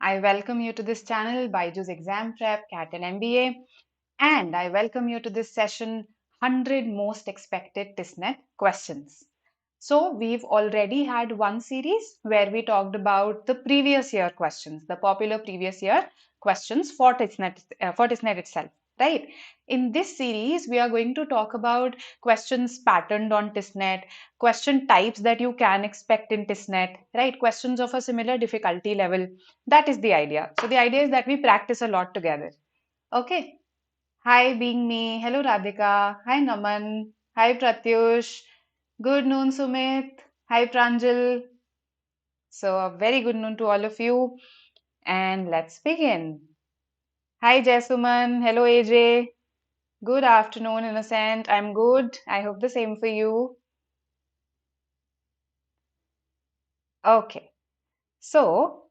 I welcome you to this channel, BYJU'S Exam Prep, CAT and MBA, and I welcome you to this session, 100 Most Expected TISSNET Questions. So we've already had one series where we talked about the previous year questions, the popular previous year questions for TISSNET itself, right? In this series, we are going to talk about questions patterned on TISSNET, question types that you can expect in TISSNET, right? Questions of a similar difficulty level. That is the idea. So the idea is that we practice a lot together. Okay. Hi, being me. Hello, Radhika. Hi, Naman. Hi, Pratyush. Good noon, Sumit. Hi, Pranjal. So, a very good noon to all of you. And let's begin. Hi, Jasuman. Hello, AJ. Good afternoon, Innocent. I'm good. I hope the same for you. Okay. So,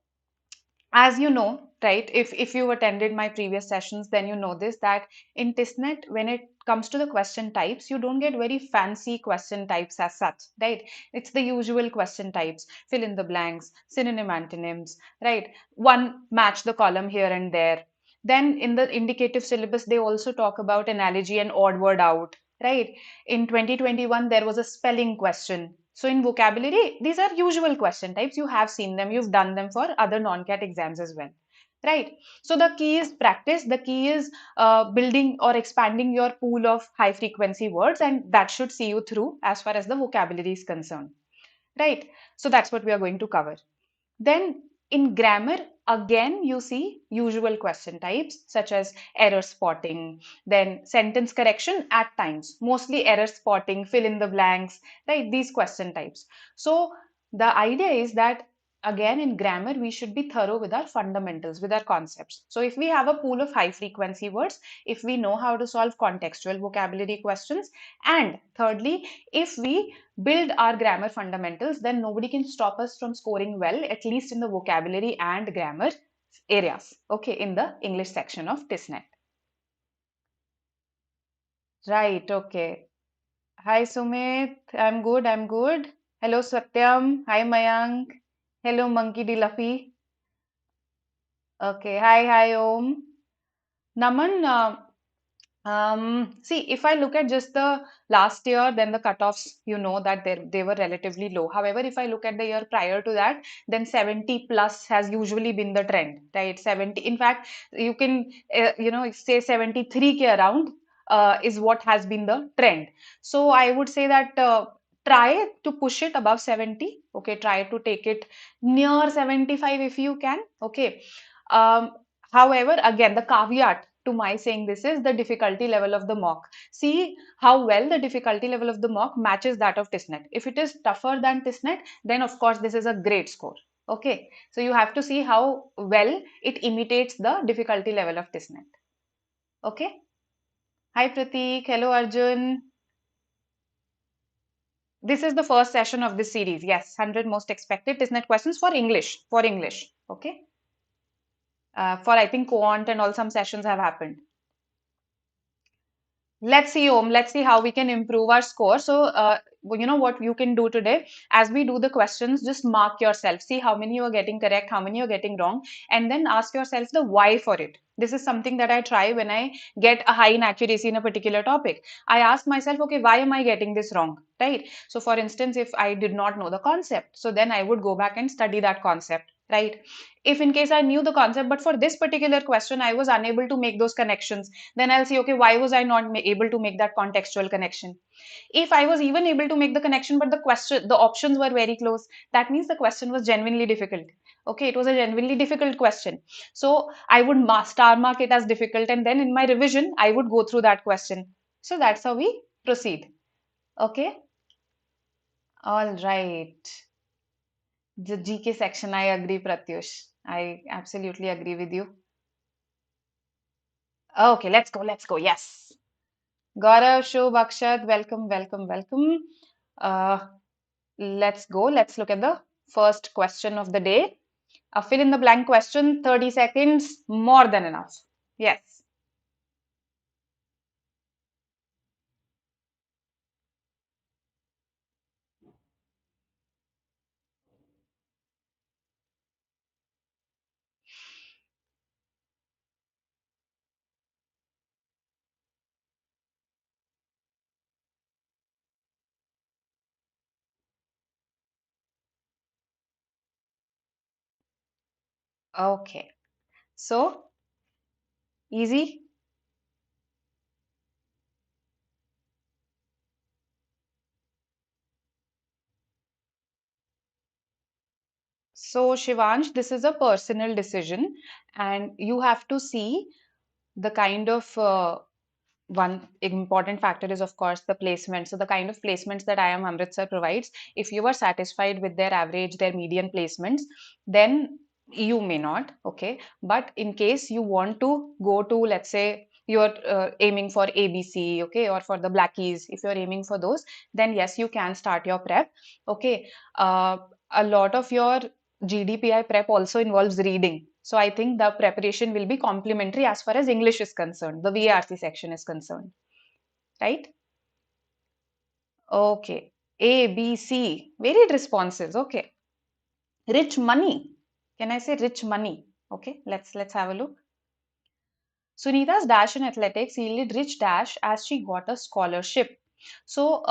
as you know, right, if you attended my previous sessions, then you know this that in TISSNET, when it comes to the question types, you don't get very fancy question types as such, right? It's the usual question types, fill in the blanks, synonym antonyms, right? One match the column here and there. Then in the indicative syllabus, they also talk about analogy and odd word out, right? In 2021, there was a spelling question. So in vocabulary, these are usual question types. You have seen them, you've done them for other non-CAT exams as well, right? So the key is practice. The key is building or expanding your pool of high frequency words, and that should see you through as far as the vocabulary is concerned, right? So that's what we are going to cover. Then in grammar, again, you see usual question types such as error spotting, then sentence correction at times, mostly error spotting, fill in the blanks, right? These question types. So the idea is that again in grammar, we should be thorough with our fundamentals, with our concepts. So if we have a pool of high frequency words, if we know how to solve contextual vocabulary questions, and thirdly, if we build our grammar fundamentals, then nobody can stop us from scoring well, at least in the vocabulary and grammar areas, okay, in the English section of TISSNET. Right, okay. Hi, Sumit. I'm good, I'm good. Hello, Satyam. Hi, Mayank. Hello, Monkey D. Luffy. Okay, hi, Om. Naman, see, if I look at just the last year, then the cutoffs, you know that they were relatively low. However, if I look at the year prior to that, then 70 plus has usually been the trend, right? 70. In fact, you can, say 73K around is what has been the trend. So I would say that try to push it above 70. Okay, try to take it near 75 if you can. Okay. Um, However, again, the caveat to my saying this is the difficulty level of the mock. See how well the difficulty level of the mock matches that of TISSNET. If it is tougher than TISSNET, then of course this is a great score. Okay, so you have to see how well it imitates the difficulty level of TISSNET. Okay. Hi Prateek. Hello Arjun. This is the first session of this series. Yes, 100 most expected TISSNET questions for English. For English. Okay. For I think quant and all some sessions have happened. Let's see, Om. Let's see how we can improve our score. So, you know what you can do today? As we do the questions, just mark yourself. See how many you are getting correct, how many you're getting wrong, and then ask yourself the why for it. This is something that I try when I get a high in accuracy in a particular topic. I ask myself, okay, why am I getting this wrong? Right? So, for instance, if I did not know the concept, so then I would go back and study that concept. Right? If in case I knew the concept, but for this particular question, I was unable to make those connections, then I'll see, okay, why was I not able to make that contextual connection? If I was even able to make the connection, but the options were very close, that means the question was genuinely difficult. Okay, it was a genuinely difficult question. So I would star mark it as difficult, and then in my revision, I would go through that question. So that's how we proceed. Okay, all right. The GK section, I agree, Pratyush. I absolutely agree with you. Okay, let's go, let's go. Yes. Gaurav, Shubh, Akshat, welcome, welcome, welcome. Uh, let's go. Let's look at the first question of the day. A fill in the blank question, 30 seconds, more than enough. Yes. Okay. So, easy. So, Shivansh, this is a personal decision, and you have to see the kind of one important factor is, of course, the placement. So, the kind of placements that IIM Amritsar provides, if you are satisfied with their average, their median placements, then you may not, okay? But in case you want to go to, let's say, you're aiming for ABC, okay, or for the Blackies, if you're aiming for those, then yes, you can start your prep, okay? Uh, a lot of your GDPI prep also involves reading. So I think the preparation will be complementary as far as English is concerned, the VARC section is concerned, right? Okay. A, B, C, varied responses. Okay. Rich money. Can I say rich money? Okay, let's have a look. Sunita's dash in athletics yielded rich dash as she got a scholarship. So,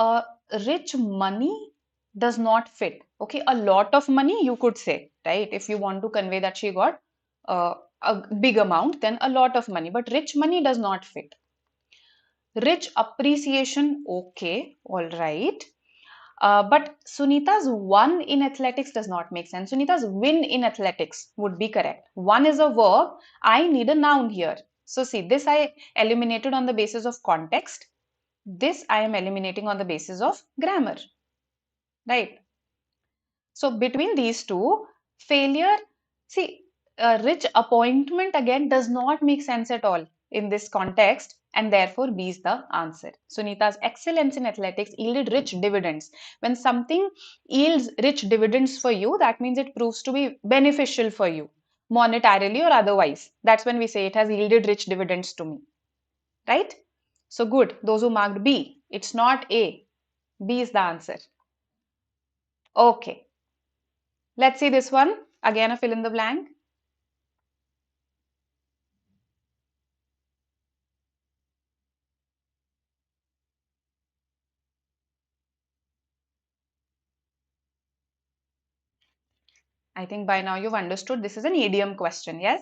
rich money does not fit. Okay, a lot of money you could say, right? If you want to convey that she got a big amount, then a lot of money. But rich money does not fit. Rich appreciation, okay, all right. But Sunita's won in athletics does not make sense. Sunita's win in athletics would be correct. One is a verb. I need a noun here. So see, this I eliminated on the basis of context. This I am eliminating on the basis of grammar, right? So between these two, failure, see, a rich appointment again does not make sense at all in this context, and therefore B is the answer. Sunita's excellence in athletics yielded rich dividends. When something yields rich dividends for you, that means it proves to be beneficial for you, monetarily or otherwise. That's when we say it has yielded rich dividends to me, right? So good. Those who marked B, it's not A. B is the answer. Okay. Let's see this one. Again, a fill in the blank. I think by now you've understood this is an idiom question, yes?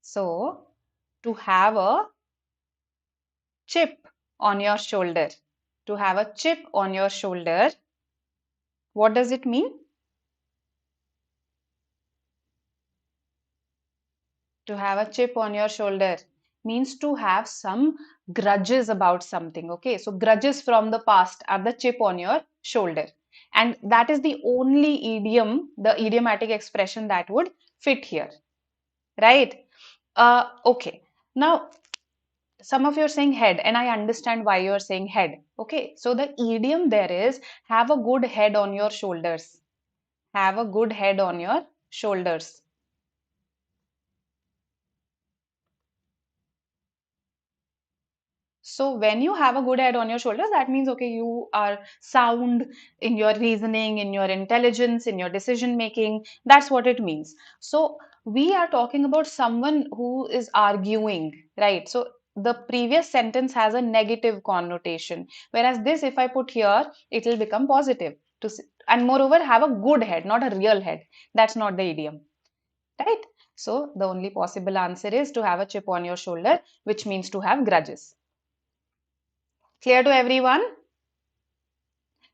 So, to have a chip on your shoulder, to have a chip on your shoulder, what does it mean? To have a chip on your shoulder means to have some grudges about something, okay? So, grudges from the past are the chip on your shoulder. And that is the only idiom, the idiomatic expression that would fit here, right? Okay. Now, some of you are saying head, and I understand why you are saying head. Okay, so the idiom there is have a good head on your shoulders. Have a good head on your shoulders. So when you have a good head on your shoulders, that means okay, you are sound in your reasoning, in your intelligence, in your decision making. That's what it means. So we are talking about someone who is arguing, right? So the previous sentence has a negative connotation, whereas this, if I put here, it will become positive. And moreover, have a good head, not a real head. That's not the idiom, right? So the only possible answer is to have a chip on your shoulder, which means to have grudges. Clear to everyone?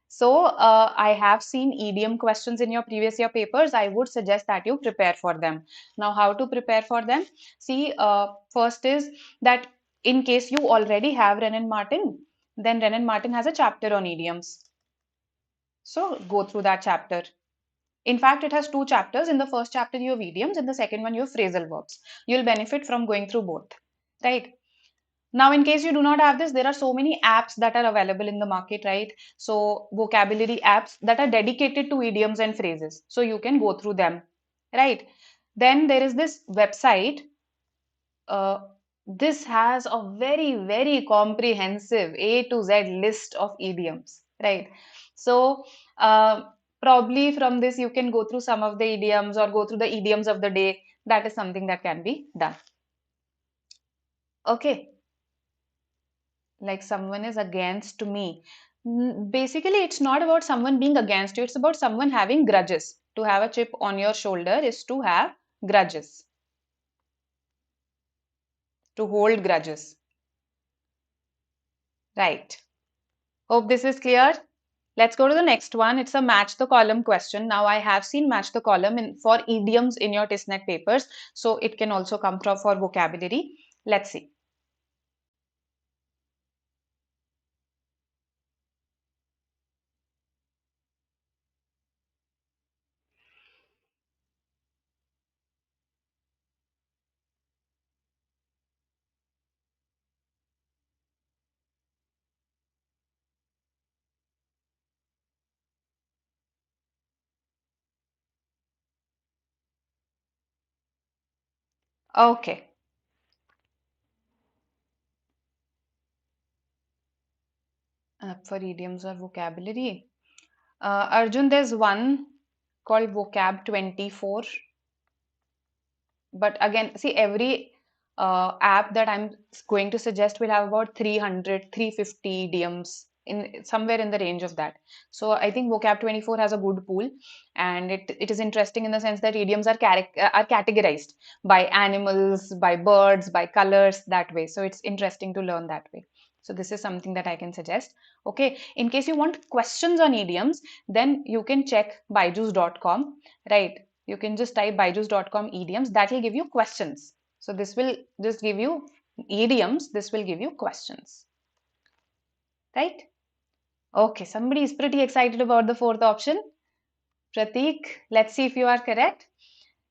So, I have seen idiom questions in your previous year papers. I would suggest that you prepare for them. Now, how to prepare for them? See, first is that in case you already have Renan Martin, then Renan Martin has a chapter on idioms. So, go through that chapter. In fact, it has two chapters. In the first chapter, you have idioms. In the second one, you have phrasal verbs. You'll benefit from going through both, right? Now, in case you do not have this, there are so many apps that are available in the market, right? So, vocabulary apps that are dedicated to idioms and phrases. So, you can go through them, right? Then there is this website. Uh, this has a very, very comprehensive A to Z list of idioms, right? So, probably from this, you can go through some of the idioms or go through the idioms of the day. That is something that can be done. Okay. Like someone is against me. Basically, it's not about someone being against you, it's about someone having grudges. To have a chip on your shoulder is to have grudges, to hold grudges. Right. Hope this is clear. Let's go to the next one. It's a match the column question. Now, I have seen match the column for idioms in your TISSNET papers, so it can also come from for vocabulary. Let's see. Okay. For idioms or vocabulary. Arjun, there's one called Vocab 24. But again, see, every app that I'm going to suggest will have about 300, 350 idioms in somewhere in the range of that. So I think Vocab 24 has a good pool, and it is interesting in the sense that idioms are categorized by animals, by birds, by colors that way. So it's interesting to learn that way. So this is something that I can suggest. Okay, in case you want questions on idioms, then you can check byju's.com, right? You can just type byju's.com idioms. That will give you questions. So this will just give you idioms. This will give you questions. Right? Okay, somebody is pretty excited about the fourth option. Pratik, let's see if you are correct.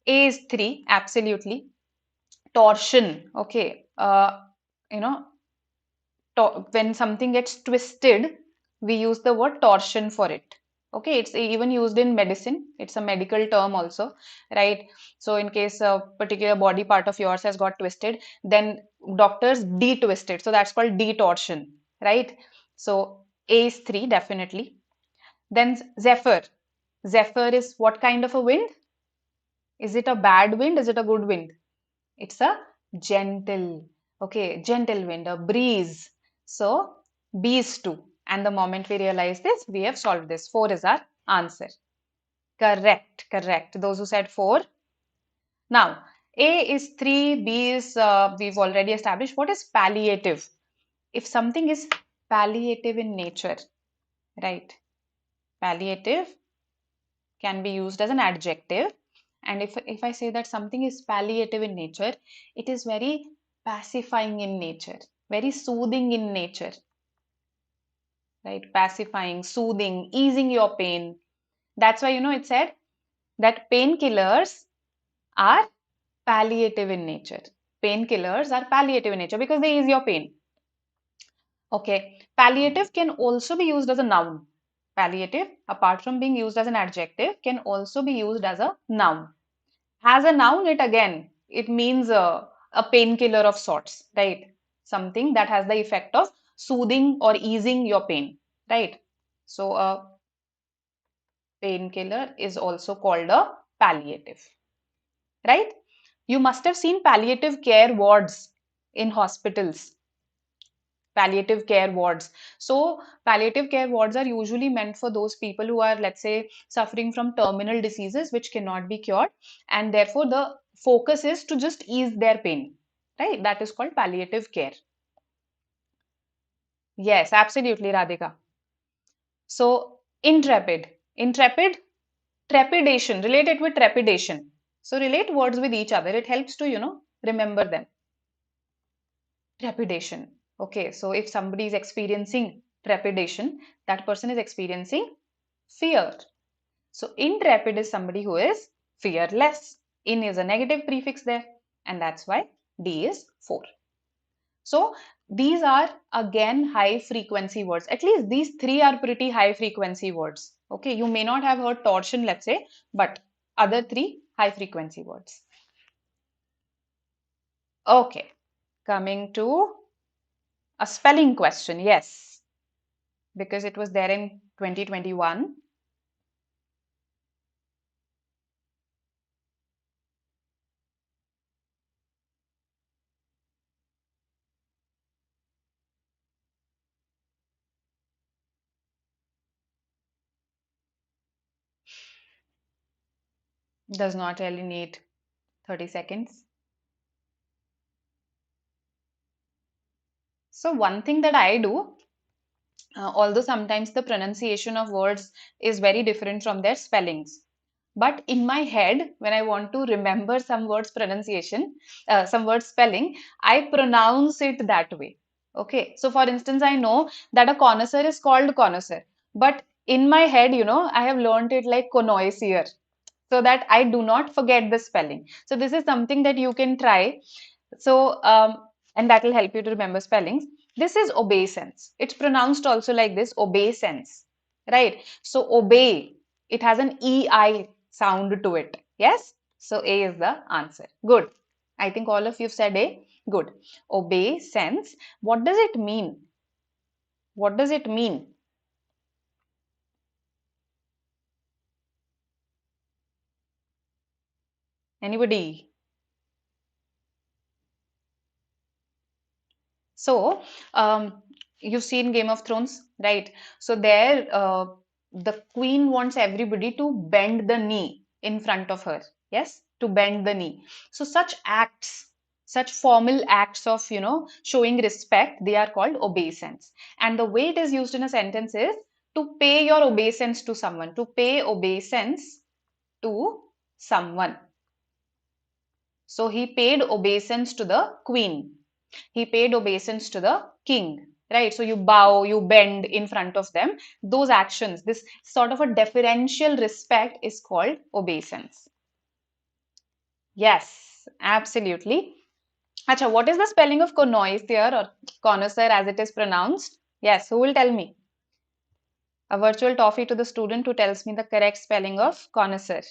A is 3, absolutely. Torsion, okay. You know, when something gets twisted, we use the word torsion for it. Okay, it's even used in medicine. It's a medical term also, right? So in case a particular body part of yours has got twisted, then doctors de-twist it. So that's called detorsion, right? So A is 3, definitely. Then Zephyr. Zephyr is what kind of a wind? Is it a bad wind? Is it a good wind? It's a gentle, okay, gentle wind, a breeze. So B is 2. And the moment we realize this, we have solved this. 4 is our answer. Correct, correct. Those who said 4. Now, A is 3, B is, we've already established. What is palliative? If something is palliative in nature, right? Palliative can be used as an adjective. And if I say that something is palliative in nature, it is very pacifying in nature, very soothing in nature, right? Pacifying, soothing, easing your pain. That's why, it said that painkillers are palliative in nature. Painkillers are palliative in nature because they ease your pain. Okay. Palliative can also be used as a noun. Palliative, apart from being used as an adjective, can also be used as a noun. As a noun, it means a painkiller of sorts, right? Something that has the effect of soothing or easing your pain, right? So a painkiller is also called a palliative, right? You must have seen palliative care wards in hospitals. Palliative care wards. So palliative care wards are usually meant for those people who are, let's say, suffering from terminal diseases which cannot be cured, and therefore the focus is to just ease their pain, right? That is called palliative care. Yes, absolutely, Radhika. So intrepid, trepidation, relate it with trepidation. So relate words with each other. It helps to, remember them. Trepidation. Okay, so if somebody is experiencing trepidation, that person is experiencing fear. So intrepid is somebody who is fearless. In is a negative prefix there, and that's why D is 4. So these are again high frequency words. At least these three are pretty high frequency words. Okay, you may not have heard torsion, let's say, but other three high frequency words. Okay, coming to a spelling question. Yes, because it was there in 2021. Does not really need 30 seconds. So one thing that I do, although sometimes the pronunciation of words is very different from their spellings, but in my head, when I want to remember some words pronunciation, some words spelling, I pronounce it that way. Okay. So for instance, I know that a connoisseur is called connoisseur, but in my head, I have learned it like connoisseur, so that I do not forget the spelling. So this is something that you can try. So, and that will help you to remember spellings. This is obeisance. It's pronounced also like this, obeisance, right? So obey, it has an EI sound to it. Yes? So A is the answer. Good. I think all of you said A. Good. Obeisance. What does it mean? What does it mean? Anybody? So, you've seen Game of Thrones, right? So there, the queen wants everybody to bend the knee in front of her. Yes, to bend the knee. So such acts, such formal acts of, showing respect, they are called obeisance. And the way it is used in a sentence is to pay your obeisance to someone, to pay obeisance to someone. So he paid obeisance to the queen. He paid obeisance to the king. Right? So you bow, you bend in front of them. Those actions, this sort of a deferential respect is called obeisance. Yes, absolutely. Acha, what is the spelling of connoisseur or connoisseur as it is pronounced? Yes, who will tell me? A virtual toffee to the student who tells me the correct spelling of connoisseur.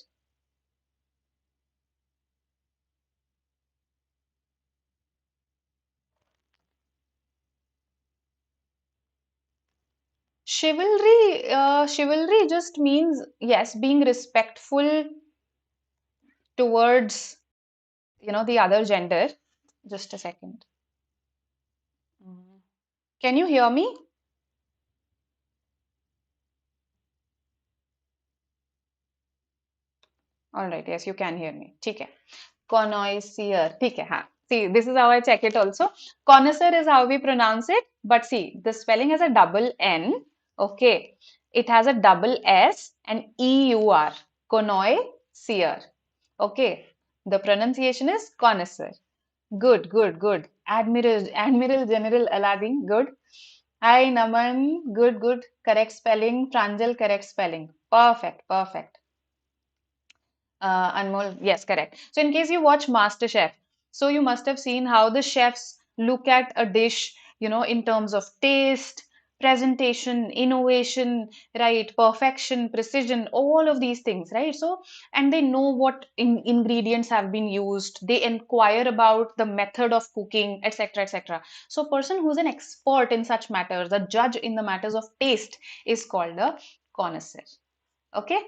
Chivalry just means, yes, being respectful towards, the other gender. Just a second. Mm. Can you hear me? All right, yes, you can hear me. ठीक है. Connoisseur. ठीक है, हाँ. See, this is how I check it also. Connoisseur is how we pronounce it, but see, the spelling has a double N. Okay. It has a double S and EUR. Connoisseur. Okay. The pronunciation is connoisseur. Good, good, good. Admiral General Aladdin, good. Hi, Naman, good, good. Correct spelling. Pranjal, correct spelling. Perfect, perfect. Anmol, yes, correct. So in case you watch MasterChef, so you must have seen how the chefs look at a dish, in terms of taste, presentation, innovation, right, perfection, precision, all of these things, right? So, and they know what ingredients have been used. They inquire about the method of cooking, etc., etc. So, a person who's an expert in such matters, a judge in the matters of taste, is called a connoisseur. Okay,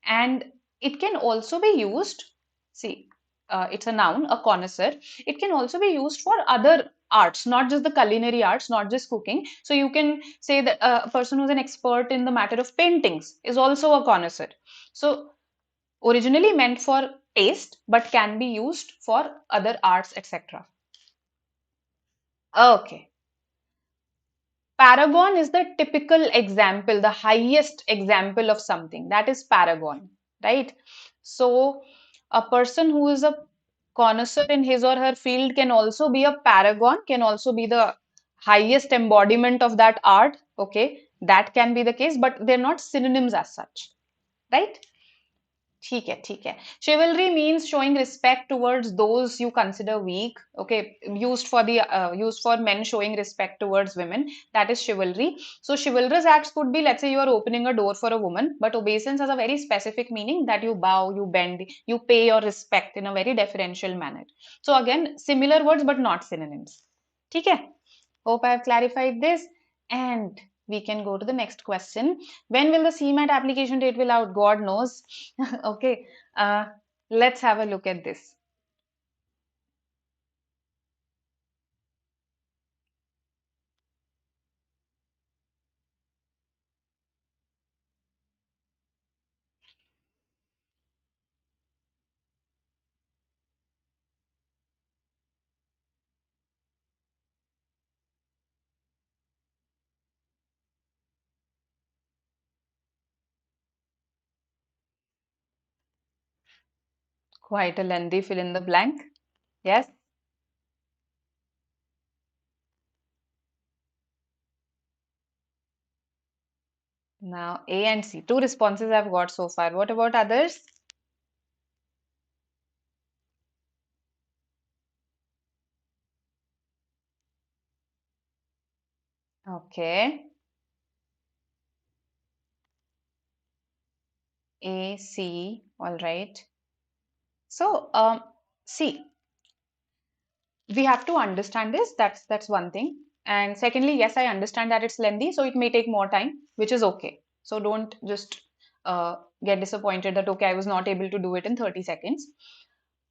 and it can also be used, see, it's a noun, a connoisseur. It can also be used for other arts, not just the culinary arts, not just cooking. So you can say that a person who's an expert in the matter of paintings is also a connoisseur. So originally meant for taste but can be used for other arts, etc. Okay. Paragon is the typical example, the highest example of something. That is paragon, right? So, a person who is a connoisseur in his or her field can also be a paragon, can also be the highest embodiment of that art. Okay, that can be the case, but they're not synonyms as such, right? ठीक है ठीक है chivalry means showing respect towards those you consider weak. Okay, used for men showing respect towards women, that is chivalry. So chivalrous acts could be, let's say you are opening a door for a woman, but obeisance has a very specific meaning, that you bow, you bend, you pay your respect in a very deferential manner. So again, similar words but not synonyms. ठीक है. Hope I have clarified this. And we can go to the next question. When will the CMAT application date will out? God knows. Okay. Let's have a look at this. Quite a lengthy fill in the blank. Yes. Now A and C. Two responses I've got so far. What about others? Okay. A, C. All right. So, see, we have to understand this. That's one thing. And secondly, yes, I understand that it's lengthy, so it may take more time, which is okay. So don't just get disappointed that okay, I was not able to do it in 30 seconds.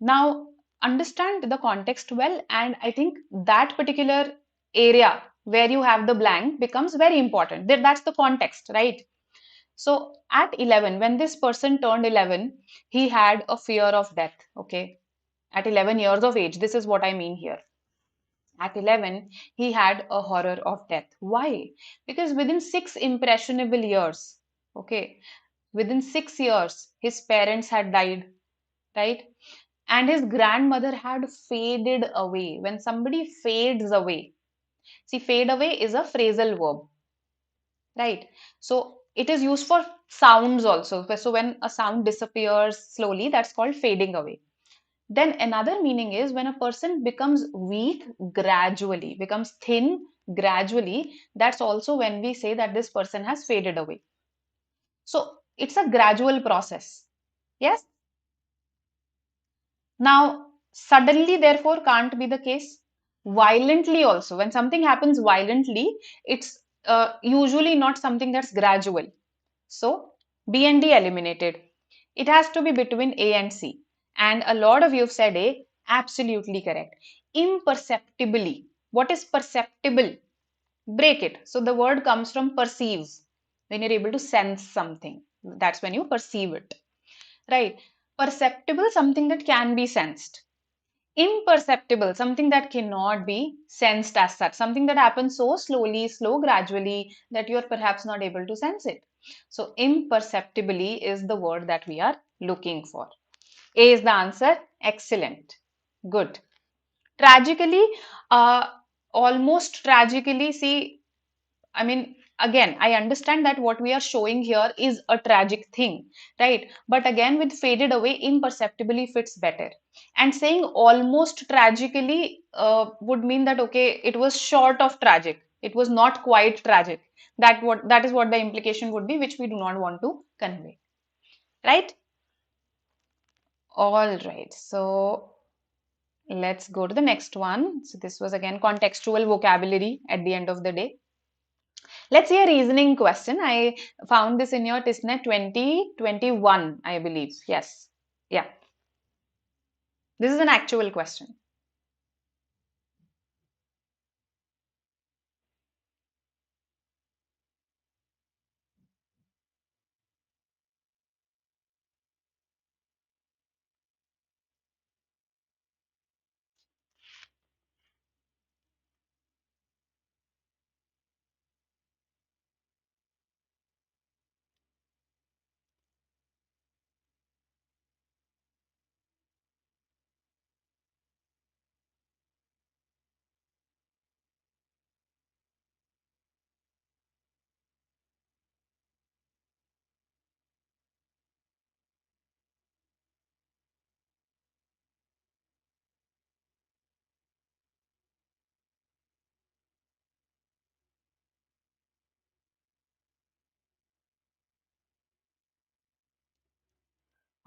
Now, understand the context well, and I think that particular area where you have the blank becomes very important. That's the context, right? So at 11, when this person turned 11, he had a fear of death. Okay. At 11 years of age, this is what I mean here. At 11, he had a horror of death. Why? Because within 6 impressionable years, okay, within 6 years, his parents had died, right? And his grandmother had faded away. When somebody fades away, see, fade away is a phrasal verb, right? So it is used for sounds also. So when a sound disappears slowly, that's called fading away. Then another meaning is when a person becomes weak gradually, becomes thin gradually, that's also when we say that this person has faded away. So it's a gradual process. Yes. Now, suddenly, therefore, can't be the case. Violently, also, when something happens violently, it's usually not something that's gradual. So, B and D eliminated. It has to be between A and C. And a lot of you have said A, absolutely correct. Imperceptibly. What is perceptible? Break it. So, the word comes from perceive. When you're able to sense something, that's when you perceive it. Right? Perceptible, something that can be sensed. Imperceptible, something that cannot be sensed as such, something that happens so slowly, slow gradually that you are perhaps not able to sense it. So, imperceptibly is the word that we are looking for. A is the answer. Excellent. Good. Tragically, uh, almost tragically, see, I mean, again, I understand that what we are showing here is a tragic thing, right? But again, with faded away, imperceptibly fits better. And saying almost tragically would mean that, okay, it was short of tragic. It was not quite tragic. That is what the implication would be, which we do not want to convey, right? All right. So let's go to the next one. So this was again contextual vocabulary at the end of the day. Let's see a reasoning question. I found this in your TISSNET 2021, I believe. Yes. Yeah. This is an actual question.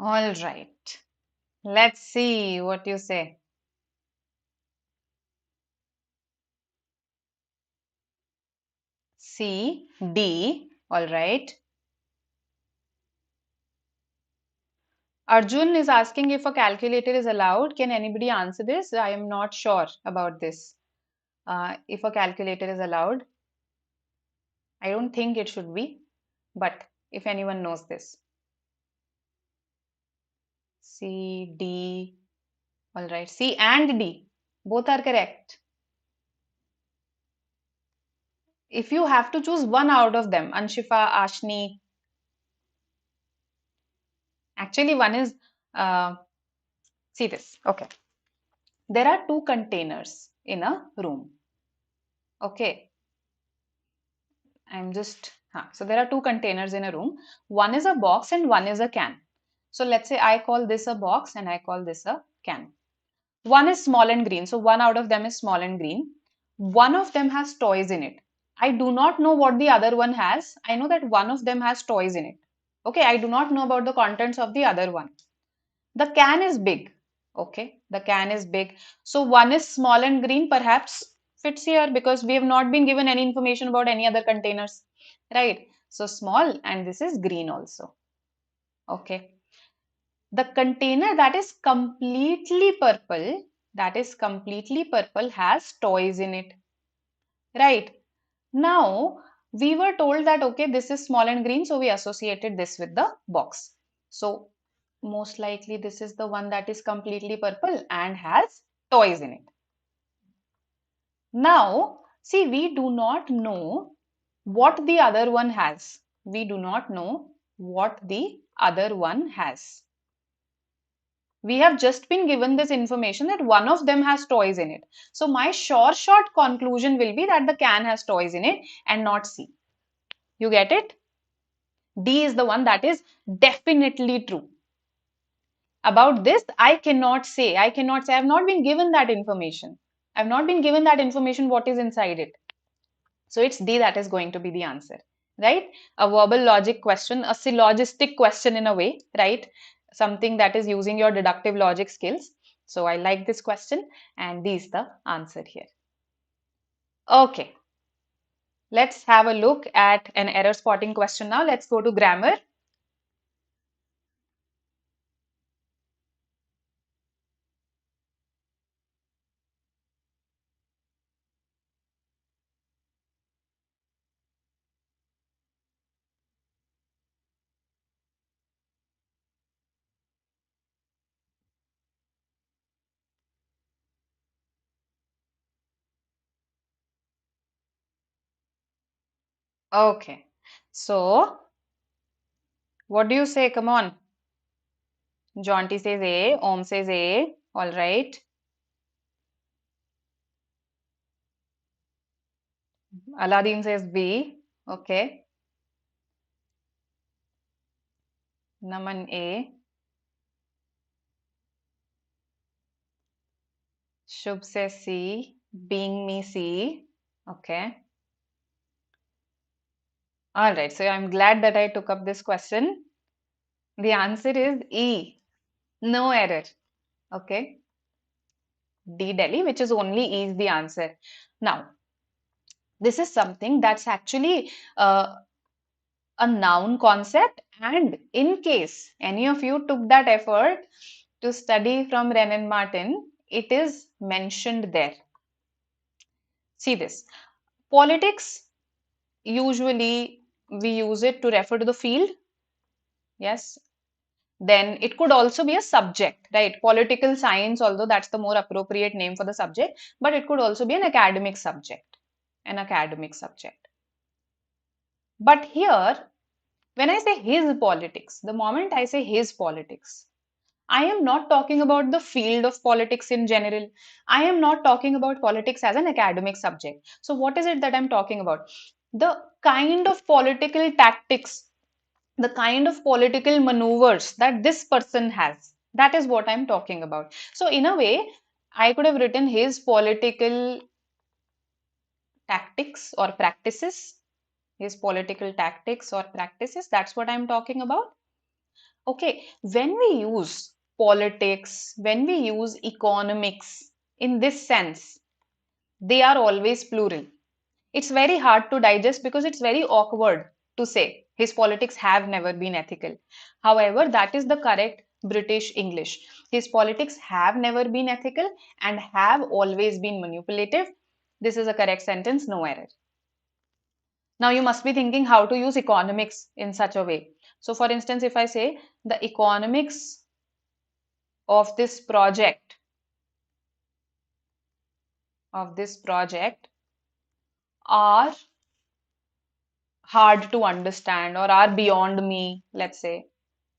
All right. Let's see what you say. C, D. All right. Arjun is asking if a calculator is allowed. Can anybody answer this? I am not sure about this. If a calculator is allowed, I don't think it should be, but if anyone knows this. C, D. All right. C and D. Both are correct. If you have to choose one out of them, Anshifa, Ashni, actually one is uh, See this. Okay. There are two containers in a room. Okay. So there are two containers in a room. One is a box and one is a can. So let's say I call this a box and I call this a can. One is small and green. So one out of them is small and green. One of them has toys in it. I do not know what the other one has. I know that one of them has toys in it. Okay, I do not know about the contents of the other one. The can is big. Okay, the can is big. So one is small and green perhaps fits here because we have not been given any information about any other containers. Right. So small and this is green also. Okay. The container that is completely purple has toys in it. Right. Now, we were told that, okay, this is small and green, so we associated this with the box. So, most likely this is the one that is completely purple and has toys in it. Now, see, we do not know what the other one has. We do not know what the other one has. We have just been given this information that one of them has toys in it. So my short conclusion will be that the can has toys in it and not C. You get it? D is the one that is definitely true. About this, I cannot say. I have not been given that information. I have not been given that information what is inside it. So it's D that is going to be the answer, right? A verbal logic question, a syllogistic question in a way, right? Something that is using your deductive logic skills. So I like this question and D is the answer here. Okay, let's have a look at an error spotting question now. Let's go to grammar. Okay, so what do you say? Come on. Jonty says A, Om says A. All right. Aladdin says B. Okay. Naman A. Shubh says C. Being me C. Okay. All right. So I'm glad that I took up this question. The answer is E. No error. Okay. D Delhi, which is only E is the answer. Now, this is something that's actually a noun concept. And in case any of you took that effort to study from Renan Martin, it is mentioned there. See this. Politics, usually we use it to refer to the field. Yes. Then it could also be a subject, right? Political science, although that's the more appropriate name for the subject, but it could also be an academic subject. An academic subject. But here, when I say his politics, the moment I say his politics, I am not talking about the field of politics in general. I am not talking about politics as an academic subject. So, what is it that I'm talking about? The kind of political tactics, the kind of political maneuvers that this person has. That is what I'm talking about. So, in a way, I could have written his political tactics or practices, his political tactics or practices. That's what I'm talking about. Okay, when we use politics, when we use economics in this sense, they are always plural. It's very hard to digest because it's very awkward to say his politics have never been ethical. However, that is the correct British English. His politics have never been ethical and have always been manipulative. This is a correct sentence, no error. Now you must be thinking how to use economics in such a way. So for instance, if I say the economics of this project are hard to understand or are beyond me, let's say.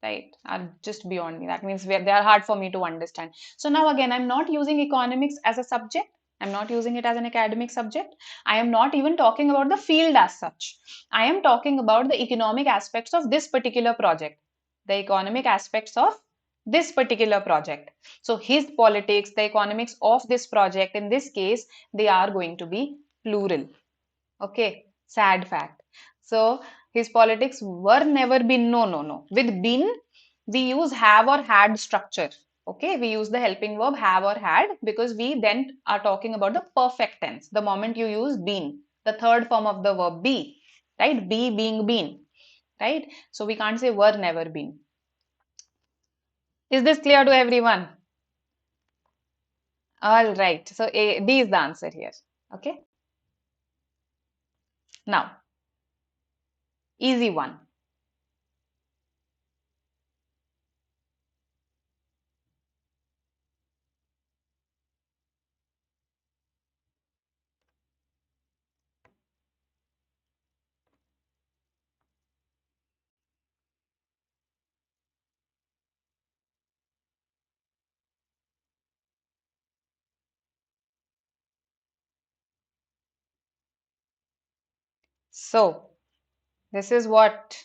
right, are just beyond me. That means they are hard for me to understand. So now again, I'm not using economics as a subject. I'm not using it as an academic subject. I am not even talking about the field as such. I am talking about the economic aspects of this particular project. The economic aspects of this particular project. So his politics, the economics of this project, in this case, they are going to be plural. Okay, sad fact. So his politics were never been. No, no, no. With been, we use have or had structure. Okay, we use the helping verb have or had because we then are talking about the perfect tense. The moment you use been, the third form of the verb be, right? Be being been, right? So we can't say were never been. Is this clear to everyone? All right. So D is the answer here. Okay. Now, easy one. So this is what.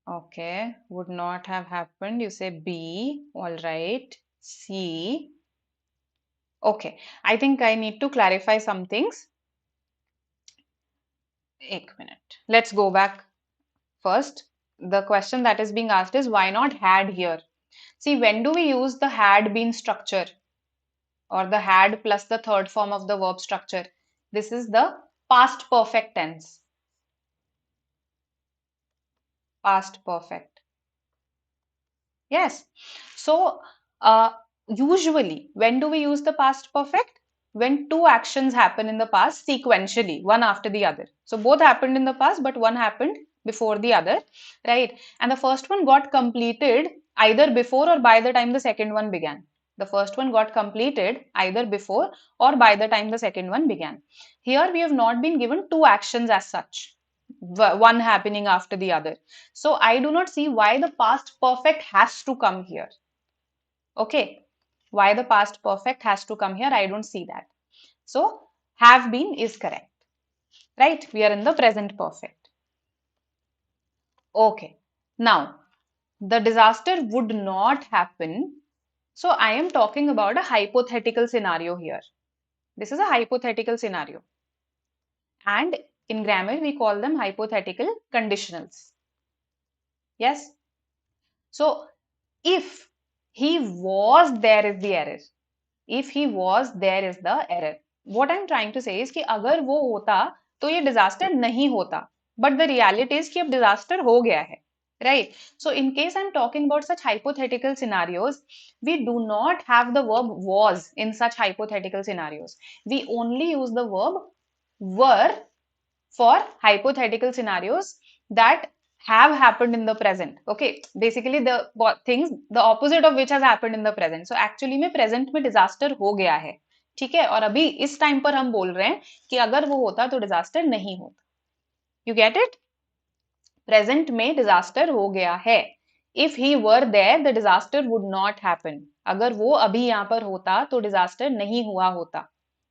Okay, would not have happened. You say B, all right. C. Okay, I think I need to clarify some things. One minute. Let's go back first. The question that is being asked is why not had here? See, when do we use the had been structure or the had plus the third form of the verb structure? This is the past perfect tense. Past perfect. Yes. So, usually, when do we use the past perfect? When two actions happen in the past sequentially, one after the other. So, both happened in the past, but one happened before the other, right? And the first one got completed either before or by the time the second one began. The first one got completed either before or by the time the second one began. Here, we have not been given two actions as such, one happening after the other. So I do not see why the past perfect has to come here. Okay, why the past perfect has to come here, I don't see that. So have been is correct, right? We are in the present perfect. Okay, now the disaster would not happen. So I am talking about a hypothetical scenario here. This is a hypothetical scenario. And in grammar, we call them hypothetical conditionals. Yes. So if he was, there is the error. If he was, there is the error. What I'm trying to say is कि अगर वो होता तो ये disaster नहीं होता. But the reality is कि अब disaster हो गया है. Right. So in case I'm talking about such hypothetical scenarios, we do not have the verb was in such hypothetical scenarios. We only use the verb were for hypothetical scenarios that have happened in the present. Okay, basically the things the opposite of which has happened in the present. So actually में present में disaster हो गया है, ठीक है, और अभी इस टाइम पर हम बोल रहे हैं कि अगर वो होता तो disaster नहीं होता. You get it? Present में disaster हो गया है. If he were there, the disaster would not happen. अगर वो अभी यहाँ पर होता तो disaster नहीं हुआ होता.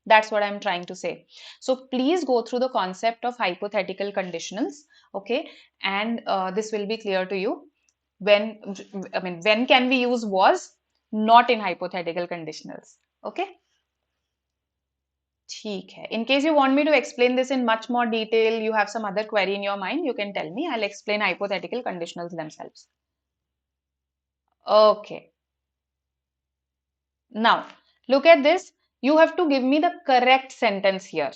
That's what I'm trying to say. So please go through the concept of hypothetical conditionals, okay? And this will be clear to you. When can we use was? Not in hypothetical conditionals, okay? ठीक है. In case you want me to explain this in much more detail, you have some other query in your mind, you can tell me. I'll explain hypothetical conditionals themselves. Okay. Now, look at this. You have to give me the correct sentence here.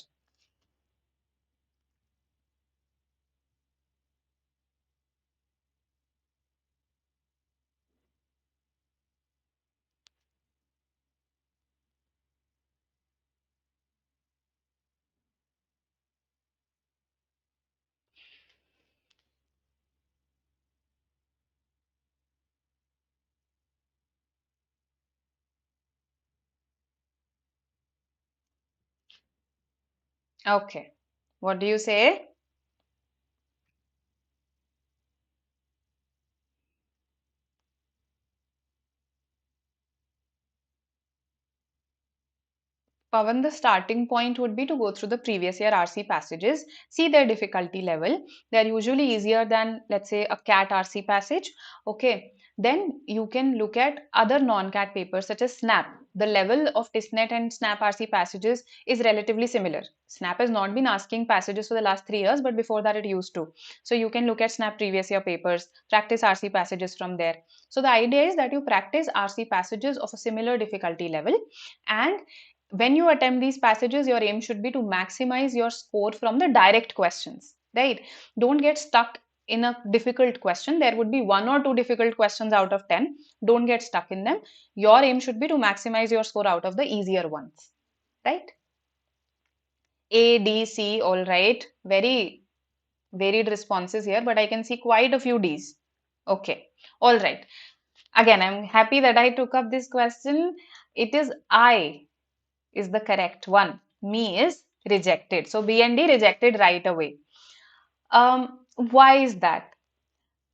Okay. What do you say? Pavan, the starting point would be to go through the previous year RC passages, see their difficulty level. They're usually easier than, let's say, a CAT RC passage. Okay. Then you can look at other non-CAT papers such as SNAP. The level of TISSNET and SNAP RC passages is relatively similar. SNAP has not been asking passages for the last 3 years, but before that it used to. So you can look at SNAP previous year papers, practice RC passages from there. So the idea is that you practice RC passages of a similar difficulty level, and when you attempt these passages, your aim should be to maximize your score from the direct questions, right? Don't get stuck in a difficult question. There would be 1 or 2 difficult questions out of 10. Don't get stuck in them. Your aim should be to maximize your score out of the easier ones, right? A, D, C, all right. Very varied responses here, but I can see quite a few Ds. Okay, all right. Again, I'm happy that I took up this question. It is I is the correct one. Me is rejected. So B and D rejected right away. Why is that?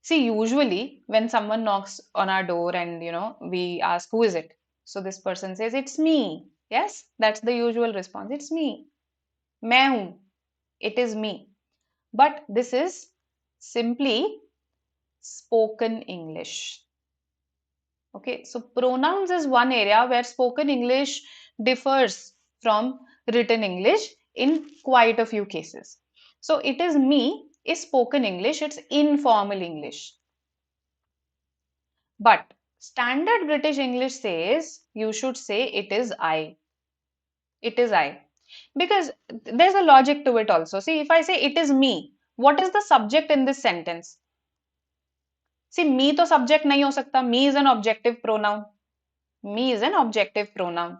See, usually when someone knocks on our door and we ask who is it? So this person says it's me. Yes, that's the usual response. It's me. मैं हूँ. It is me. But this is simply spoken English. Okay, so pronouns is one area where spoken English differs from written English in quite a few cases. So it is me is spoken English, it's informal English. But standard British English says you should say it is I. It is I. Because there's a logic to it also. See, if I say it is me, what is the subject in this sentence? See, me to subject nahi ho sakta. Me is an objective pronoun. Me is an objective pronoun.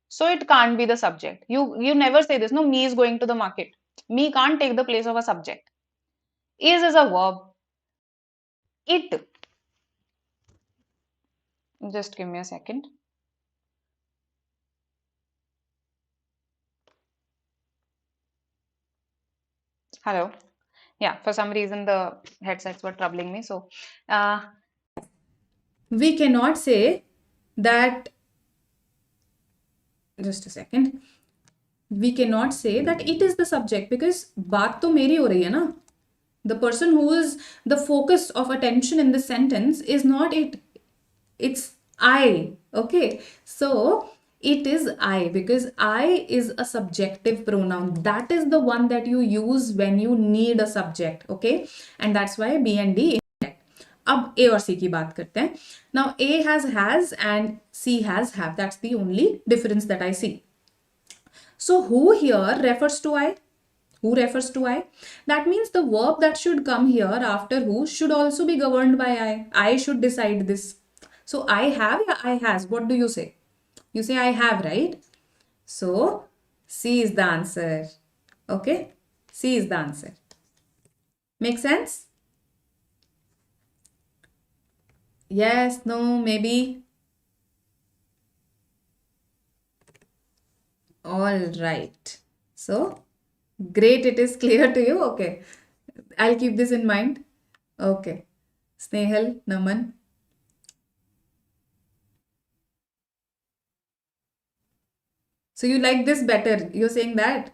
So it can't be the subject. You never say this. No, me is going to the market. Me can't take the place of a subject. Is a verb. It. Just give me a second. Hello. Yeah, for some reason the headsets were troubling me. So we cannot say that. Just a second. We cannot say that it is the subject because बात तो मेरी हो रही है ना. The person who is the focus of attention in this sentence is not it. It's I. Okay. So it is I because I is a subjective pronoun. That is the one that you use when you need a subject. Okay. And that's why B and D. अब A और C की बात करते हैं. Now A has and C has have. That's the only difference that I see. So who here refers to I? Who refers to I? That means the verb that should come here after who should also be governed by I. I should decide this. So I have or I has? What do you say? You say I have, right? So C is the answer. Okay? C is the answer. Make sense? Yes, no, maybe. All right. So great, it is clear to you. Okay. I'll keep this in mind. Okay. Snehal, Naman. So you like this better? You're saying that?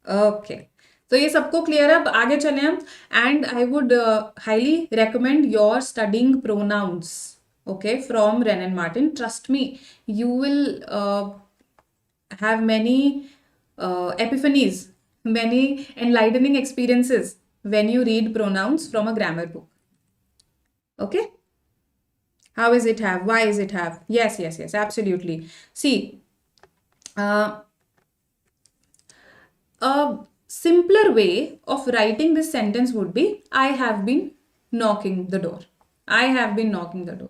Okay. So ये सबको clear up. आगे चलें हम. And I would highly recommend your studying pronouns. Okay, from Wren and Martin. Trust me, you will have many epiphanies, many enlightening experiences when you read pronouns from a grammar book. Okay? How is it have? Why is it have? Yes, yes, yes, absolutely. See, a simpler way of writing this sentence would be, I have been knocking the door. I have been knocking the door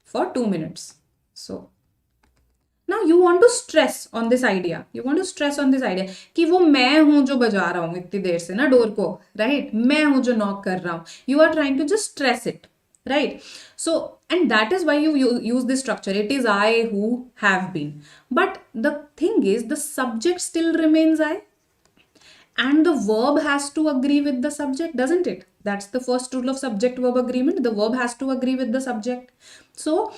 for 2 minutes. So now you want to stress on this idea. You want to stress on this idea कि वो मैं हूँ जो बजा रहा हूँ इतनी देर से ना डोर को, right? मैं हूँ जो knock कर रहा हूँ. You are trying to just stress it, right? So, and that is why you use this structure. It is I who have been. But the thing is, the subject still remains I, and the verb has to agree with the subject, doesn't it? That's the first rule of subject verb agreement. The verb has to agree with the subject. So,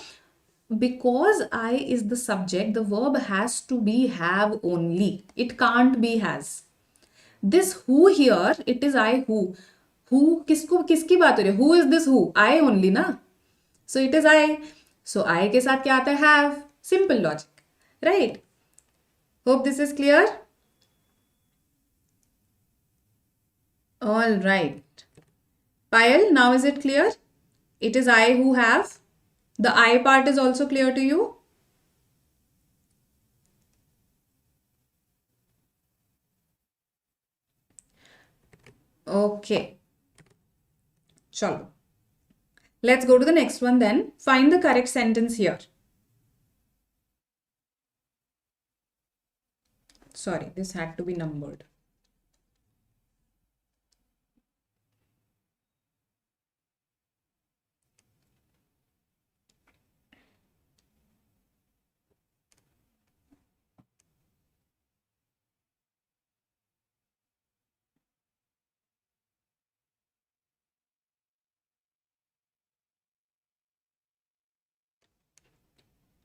because I is the subject, the verb has to be have only. It can't be has. This who here, it is I who. Who किसको किसकी बात हो रही है? Who is this who? I only ना. So it is I. So I के साथ क्या आता है? Have. Simple logic, right? Hope this is clear. All right. Payal, now is it clear? It is I who have. The I part is also clear to you. Okay. Chalo. Let's go to the next one then. Find the correct sentence here. Sorry, this had to be numbered.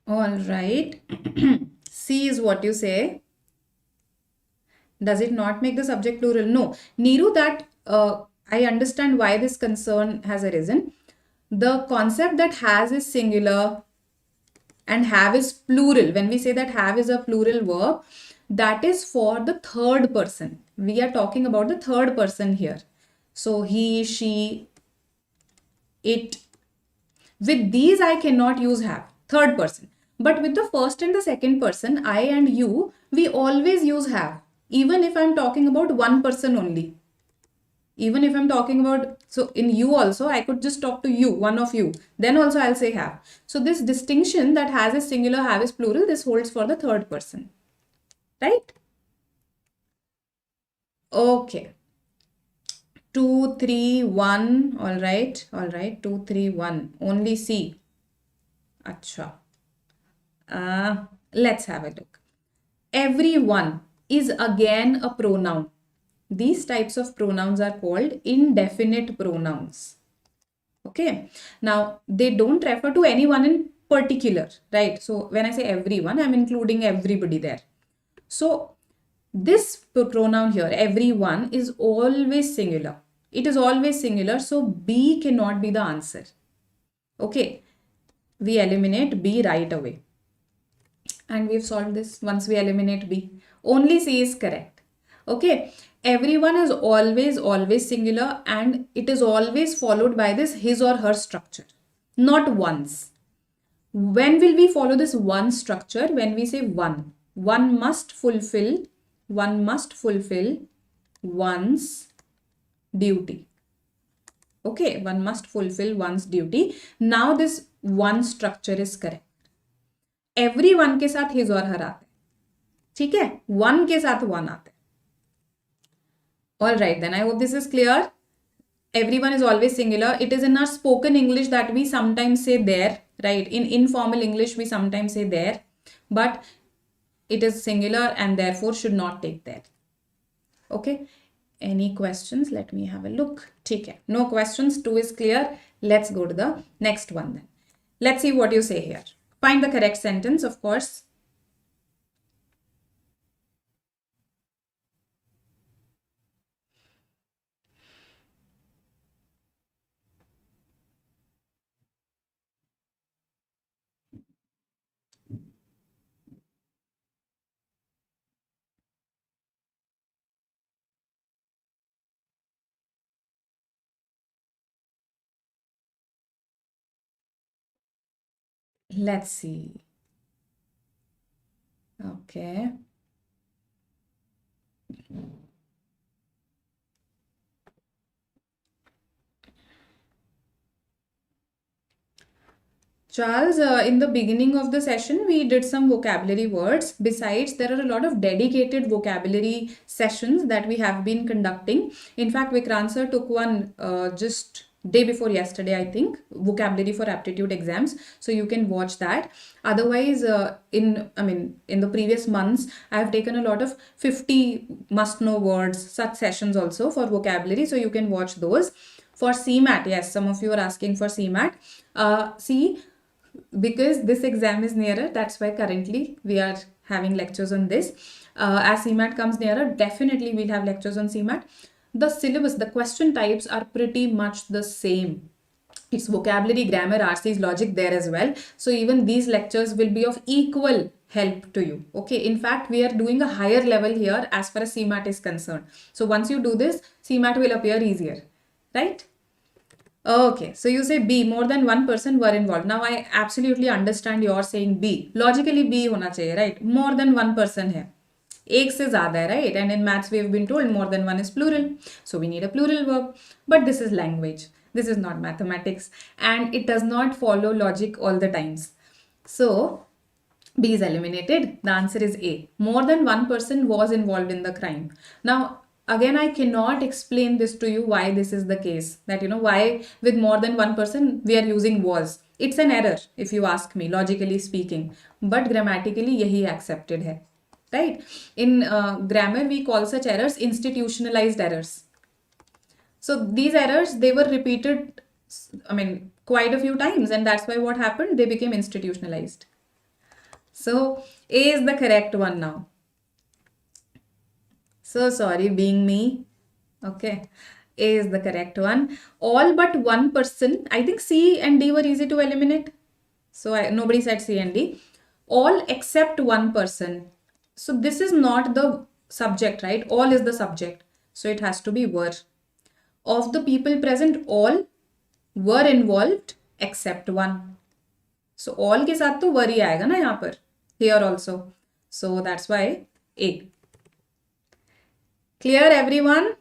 All right. C is what you say. Does it not make the subject plural? No. Neeru, that I understand why this concern has arisen. The concept that has is singular and have is plural. When we say that have is a plural verb, that is for the third person. We are talking about the third person here. So he, she, it. With these, I cannot use have, third person. But with the first and the second person, I and you, we always use have. Even if I'm talking about one person only. Even if I'm talking about, so in you also, I could just talk to you, one of you. Then also I'll say have. So this distinction that has is singular, have is plural, this holds for the third person. Right? Okay. 2, 3, 1. All right. All right. 2, 3, 1. Only C. Acha. Let's have a look. Everyone is again a pronoun. These types of pronouns are called indefinite pronouns. Okay. Now, they don't refer to anyone in particular, right? So, when I say everyone, I'm including everybody there. So, this pronoun here, everyone, is always singular. It is always singular. So, B cannot be the answer. Okay. We eliminate B right away. And we've solved this once we eliminate B. Only C is correct. Okay. Everyone is always singular, and it is always followed by this his or her structure. Not once. When will we follow this one structure? When we say one. One must fulfill one's duty. Okay. One must fulfill one's duty. Now this one structure is correct. Everyone के साथ his और her आते हैं. ठीक है? One के साथ one आते हैं. All right, then I hope this is clear. Everyone is always singular. It is in our spoken English that we sometimes say there, right? In informal English, we sometimes say there, but it is singular and therefore should not take there. Okay. Any questions? Let me have a look. Okay. No questions. 2 is clear. Let's go to the next one then. Let's see what you say here. Find the correct sentence, of course. Let's see. Okay. Charles, in the beginning of the session, we did some vocabulary words. Besides, there are a lot of dedicated vocabulary sessions that we have been conducting. In fact, Vikrant sir took one just day before yesterday, I think, vocabulary for aptitude exams. So you can watch that. Otherwise, in the previous months, I have taken a lot of 50 must know words, such sessions also for vocabulary. So you can watch those. For CMAT, yes, some of you are asking for CMAT. See, because this exam is nearer, that's why currently we are having lectures on this. As CMAT comes nearer, definitely we'll have lectures on CMAT. The syllabus, the question types are pretty much the same. It's vocabulary, grammar, RC's, logic there as well. So even these lectures will be of equal help to you. Okay, in fact, we are doing a higher level here as far as CMAT is concerned. So once you do this, CMAT will appear easier, right? Okay, so you say B, more than one person were involved. Now I absolutely understand you're saying B. Logically B होना चाहिए, right? More than one person है. एक से ज़्यादा है, right? And in maths we have been told more than one is plural. So we need a plural verb. But this is language. This is not mathematics. And it does not follow logic all the times. So B is eliminated. The answer is A. More than one person was involved in the crime. Now, again, I cannot explain this to you why this is the case. That, why with more than one person we are using was. It's an error, if you ask me, logically speaking. But grammatically, yahi accepted hai. Right? In grammar, we call such errors institutionalized errors. So these errors, they were repeated, quite a few times. And that's why what happened? They became institutionalized. So A is the correct one now. So sorry, being me. Okay. A is the correct one. All but one person. I think C and D were easy to eliminate. So nobody said C and D. All except one person. So this is not the subject, right? All is the subject. So it has to be were. Of the people present, all were involved except one. So all के साथ तो were ही आएगा ना यहाँ पर. Here also. So that's why A. Clear everyone?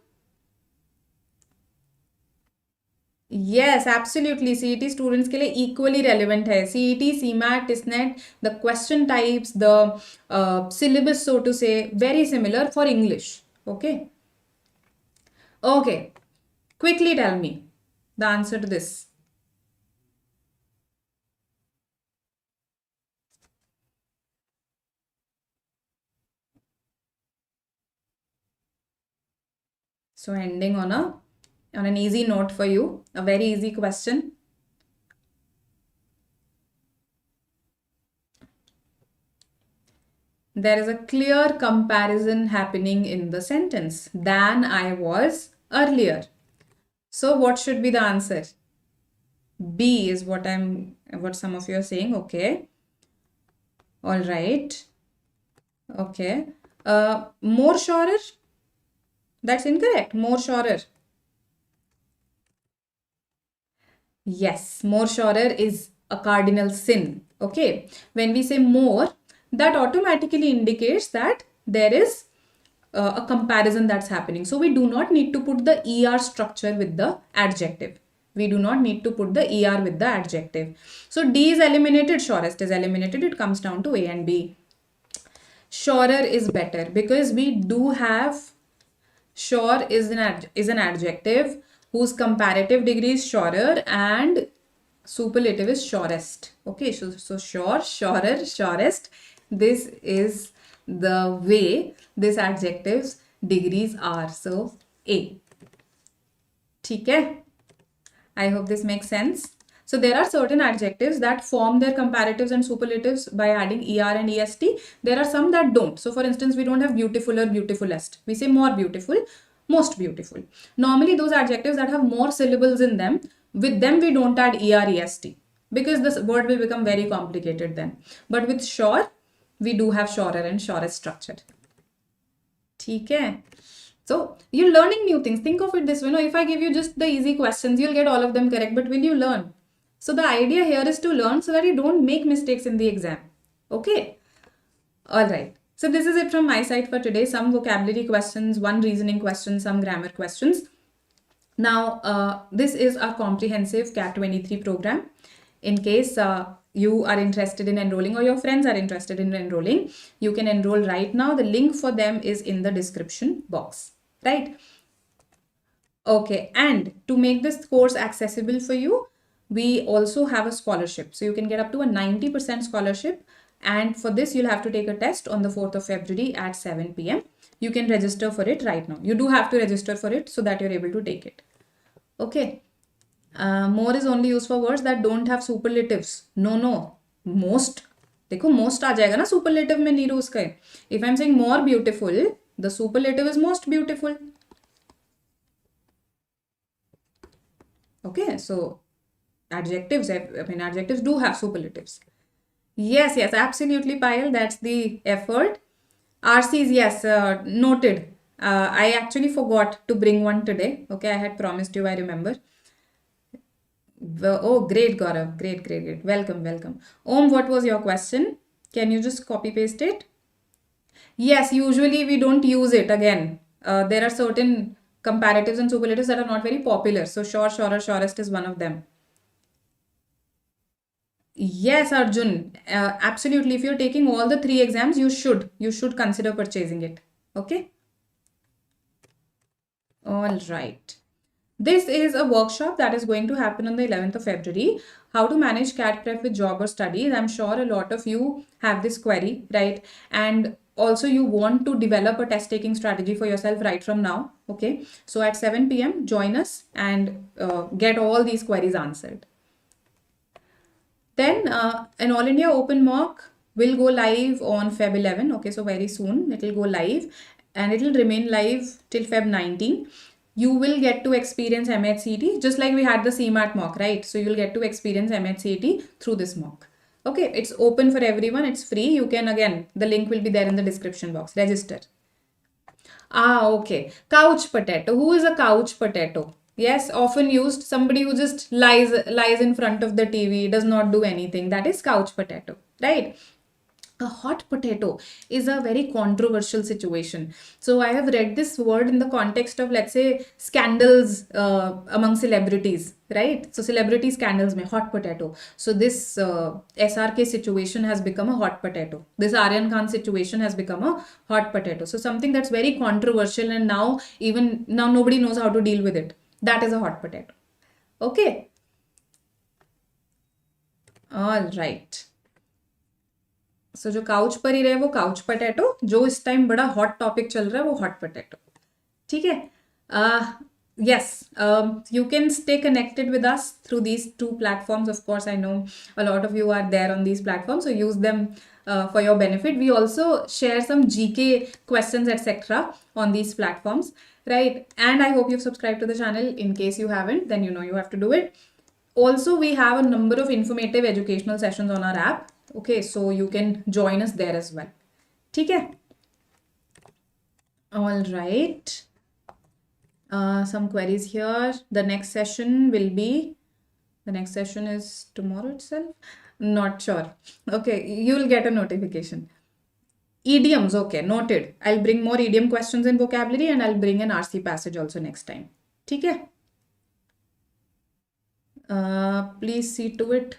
Yes, absolutely. CET students के लिए equally relevant है. CET, CMAT, TISSNET, the question types, the syllabus, so to say, very similar for English. Okay. Okay. Quickly tell me the answer to this. So ending on an easy note for you, a very easy question. There is a clear comparison happening in the sentence than I was earlier. So what should be the answer? B is what some of you are saying. Okay. All right. Okay. More surer? That's incorrect. More surer. Yes, more surer is a cardinal sin. Okay. When we say more, that automatically indicates that there is a comparison that's happening. So we do not need to put the ER structure with the adjective. We do not need to put the ER with the adjective. So D is eliminated, surest is eliminated. It comes down to A and B. Surer is better because we do have sure is an adjective whose comparative degree is surer and superlative is surest. Okay, so sure, surer, surest. This is the way this adjective's degrees are. So A. ठीक है? I hope this makes sense. So there are certain adjectives that form their comparatives and superlatives by adding ER and EST. There are some that don't. So for instance, we don't have beautiful or beautifulest. We say more beautiful, most beautiful. Normally those adjectives that have more syllables in them, with them we don't add ER, EST because this word will become very complicated then. But with sure, we do have surer and surest structure. ठीक है? So you're learning new things. Think of it this way. If I give you just the easy questions, you'll get all of them correct. But will you learn? So the idea here is to learn so that you don't make mistakes in the exam. Okay? All right. So this is it from my side for today. Some vocabulary questions, one reasoning question, some grammar questions. Now, this is our comprehensive CAT 23 program. In case you are interested in enrolling or your friends are interested in enrolling, you can enroll right now. The link for them is in the description box, right? Okay, and to make this course accessible for you, we also have a scholarship. So you can get up to a 90% scholarship. And for this, you'll have to take a test on the 4th of February at 7 p.m. You can register for it right now. You do have to register for it so that you're able to take it. Okay. More is only used for words that don't have superlatives. No, no. Most. देखो most आ जाएगा ना superlative में नीरू उसका है. If I'm saying more beautiful, the superlative is most beautiful. Okay, so adjectives, I mean, adjectives do have superlatives. Yes, yes, absolutely, Payal. That's the effort. RCs, yes, noted. I actually forgot to bring one today. Okay, I had promised you, I remember. Oh, great, Gaurav. Great, great, great. Welcome, welcome. Om, what was your question? Can you just copy paste it? Yes, usually we don't use it again. There are certain comparatives and superlatives that are not very popular. So, sure, surer, surest is one of them. Yes, Arjun, absolutely. If you're taking all the three exams, you should consider purchasing it. Okay. All right. This is a workshop that is going to happen on the 11th of February. How to manage CAT prep with job or studies. I'm sure a lot of you have this query, right? And also you want to develop a test taking strategy for yourself right from now. Okay. So at 7 p.m., join us and get all these queries answered. Then an All India Open Mock will go live on Feb 11. Okay, so very soon it will go live and it will remain live till Feb 19. You will get to experience MHCT just like we had the CMAT mock, right? So you'll get to experience MHCT through this mock. Okay, it's open for everyone. It's free. You can, again, the link will be there in the description box. Register. Ah, okay. Couch potato. Who is a couch potato? Yes, often used. Somebody who just lies in front of the TV, does not do anything. That is couch potato, right? A hot potato is a very controversial situation. So I have read this word in the context of, let's say, scandals among celebrities, right? So celebrity scandals mein hot potato. So this SRK situation has become a hot potato. This Aryan Khan situation has become a hot potato. So something that's very controversial and now nobody knows how to deal with it. That is a hot potato. Okay. All right. सो जो couch पर ही रहे वो couch potato, जो इस time बड़ा hot topic चल रहा है वो हॉट पोटैटो. ठीक है. Yes, you can stay connected with us through these two platforms. Of course, I know a lot of you are there on these platforms, so use them for your benefit. We also share some GK questions, etc. on these platforms, right? And I hope you've subscribed to the channel. In case you haven't, then you know you have to do it. Also, we have a number of informative educational sessions on our app. Okay, so you can join us there as well. ठीक है? All right. Some queries here. The next session is tomorrow itself. Not sure. Okay, you will get a notification. Idioms, okay, noted. I'll bring more idiom questions and vocabulary and I'll bring an RC passage also next time. ठीक है? Please see to it.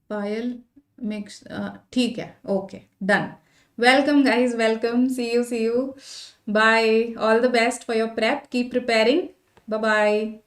Payal makes ठीक है. Okay, done. Welcome guys, welcome. See you. Bye. All the best for your prep. Keep preparing. Bye bye.